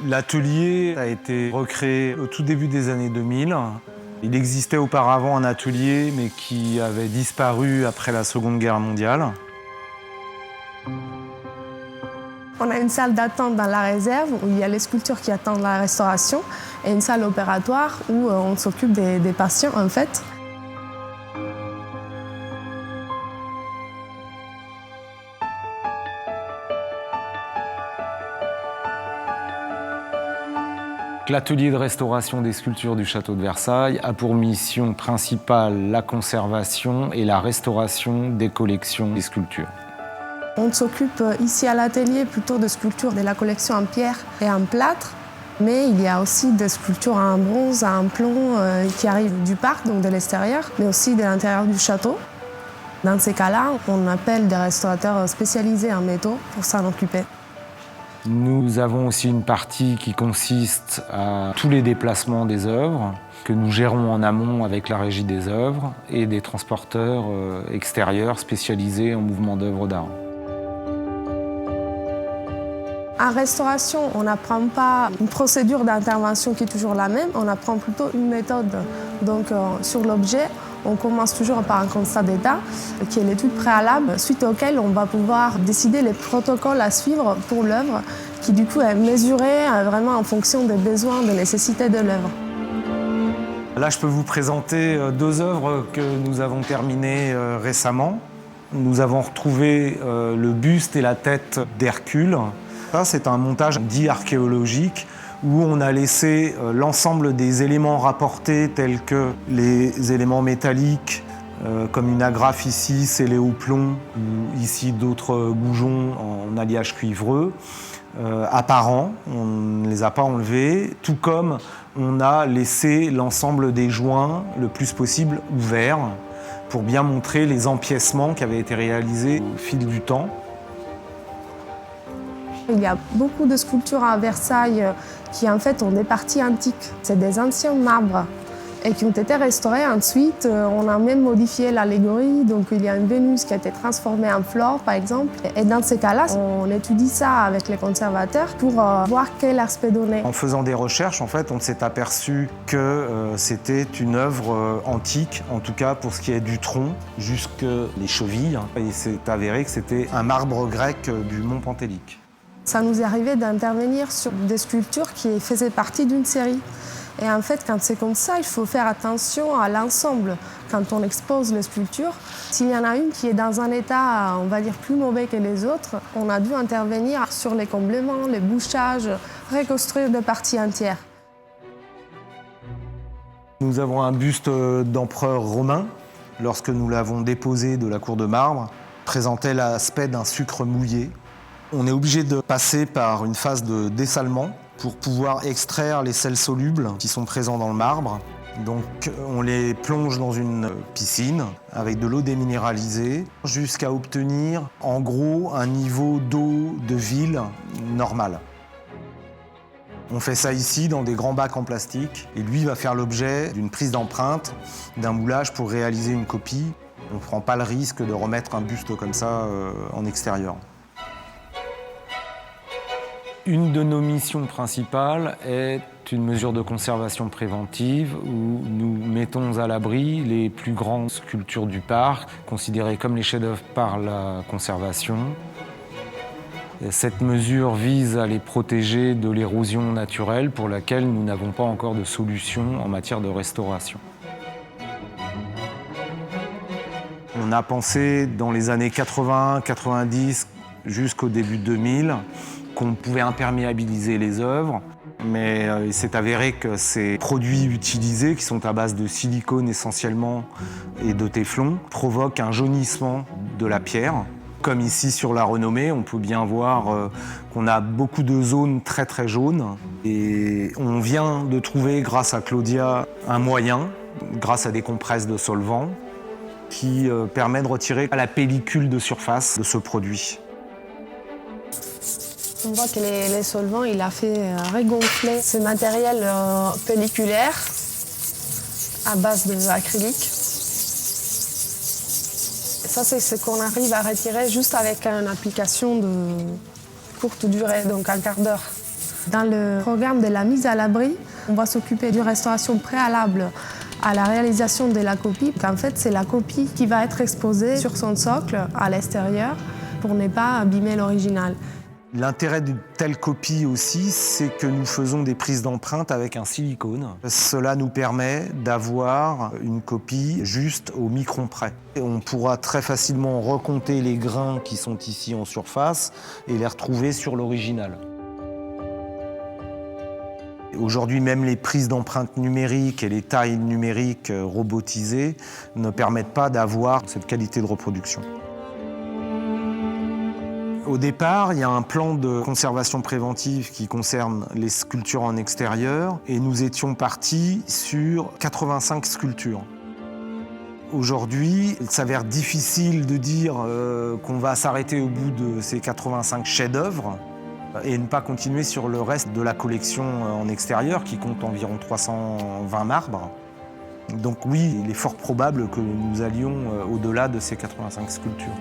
L'atelier a été recréé au tout début des années 2000. Il existait auparavant un atelier, mais qui avait disparu après la Seconde Guerre mondiale. On a une salle d'attente dans la réserve où il y a les sculptures qui attendent la restauration et une salle opératoire où on s'occupe des patients en fait. L'atelier de restauration des sculptures du château de Versailles a pour mission principale la conservation et la restauration des collections des sculptures. On s'occupe ici à l'atelier plutôt de sculptures de la collection en pierre et en plâtre, mais il y a aussi des sculptures en bronze, en plomb qui arrivent du parc, donc de l'extérieur, mais aussi de l'intérieur du château. Dans ces cas-là, on appelle des restaurateurs spécialisés en métaux pour s'en occuper. Nous avons aussi une partie qui consiste à tous les déplacements des œuvres que nous gérons en amont avec la régie des œuvres et des transporteurs extérieurs spécialisés en mouvement d'œuvres d'art. En restauration, on n'apprend pas une procédure d'intervention qui est toujours la même, on apprend plutôt une méthode. Donc sur l'objet, on commence toujours par un constat d'état, qui est l'étude préalable, suite auquel on va pouvoir décider les protocoles à suivre pour l'œuvre, qui du coup est mesurée vraiment en fonction des besoins, des nécessités de l'œuvre. Là, je peux vous présenter deux œuvres que nous avons terminées récemment. Nous avons retrouvé le buste et la tête d'Hercule. Ça, c'est un montage dit archéologique où on a laissé l'ensemble des éléments rapportés tels que les éléments métalliques, comme une agrafe ici scellée au plomb, ou ici d'autres goujons en alliage cuivreux, apparents, on ne les a pas enlevés, tout comme on a laissé l'ensemble des joints le plus possible ouverts pour bien montrer les empiècements qui avaient été réalisés au fil du temps. Il y a beaucoup de sculptures à Versailles qui en fait ont des parties antiques. C'est des anciens marbres et qui ont été restaurés ensuite. On a même modifié l'allégorie, donc il y a une Vénus qui a été transformée en flore par exemple. Et dans ces cas-là, on étudie ça avec les conservateurs pour voir quel aspect donner. En faisant des recherches, en fait, on s'est aperçu que c'était une œuvre antique, en tout cas pour ce qui est du tronc jusque les chevilles. Et il s'est avéré que c'était un marbre grec du mont Pentélique. Ça nous est arrivé d'intervenir sur des sculptures qui faisaient partie d'une série. Et en fait, quand c'est comme ça, il faut faire attention à l'ensemble. Quand on expose les sculptures, s'il y en a une qui est dans un état, on va dire, plus mauvais que les autres, on a dû intervenir sur les comblements, les bouchages, reconstruire des parties entières. Nous avons un buste d'empereur romain. Lorsque nous l'avons déposé de la cour de marbre, présentait l'aspect d'un sucre mouillé. On est obligé de passer par une phase de dessalement pour pouvoir extraire les sels solubles qui sont présents dans le marbre. Donc on les plonge dans une piscine avec de l'eau déminéralisée jusqu'à obtenir en gros un niveau d'eau de ville normal. On fait ça ici dans des grands bacs en plastique et lui va faire l'objet d'une prise d'empreinte, d'un moulage pour réaliser une copie. On ne prend pas le risque de remettre un buste comme ça en extérieur. Une de nos missions principales est une mesure de conservation préventive où nous mettons à l'abri les plus grandes sculptures du parc, considérées comme les chefs-d'œuvre par la conservation. Cette mesure vise à les protéger de l'érosion naturelle pour laquelle nous n'avons pas encore de solution en matière de restauration. On a pensé dans les années 80, 90 jusqu'au début 2000 qu'on pouvait imperméabiliser les œuvres, mais il s'est avéré que ces produits utilisés, qui sont à base de silicone essentiellement et de téflon, provoquent un jaunissement de la pierre. Comme ici sur la Renommée, on peut bien voir qu'on a beaucoup de zones très très jaunes. Et on vient de trouver, grâce à Claudia, un moyen, grâce à des compresses de solvant, qui permet de retirer la pellicule de surface de ce produit. On voit que les solvants, il a fait régonfler ce matériel pelliculaire à base d'acrylique. Ça, c'est ce qu'on arrive à retirer juste avec une application de courte durée, donc un quart d'heure. Dans le programme de la mise à l'abri, on va s'occuper d'une restauration préalable à la réalisation de la copie. En fait, c'est la copie qui va être exposée sur son socle à l'extérieur pour ne pas abîmer l'original. L'intérêt d'une telle copie aussi, c'est que nous faisons des prises d'empreintes avec un silicone. Cela nous permet d'avoir une copie juste au micron près. Et on pourra très facilement recompter les grains qui sont ici en surface et les retrouver sur l'original. Aujourd'hui, même les prises d'empreintes numériques et les tailles numériques robotisées ne permettent pas d'avoir cette qualité de reproduction. Au départ, il y a un plan de conservation préventive qui concerne les sculptures en extérieur et nous étions partis sur 85 sculptures. Aujourd'hui, il s'avère difficile de dire qu'on va s'arrêter au bout de ces 85 chefs-d'œuvre et ne pas continuer sur le reste de la collection en extérieur qui compte environ 320 marbres. Donc oui, il est fort probable que nous allions au-delà de ces 85 sculptures.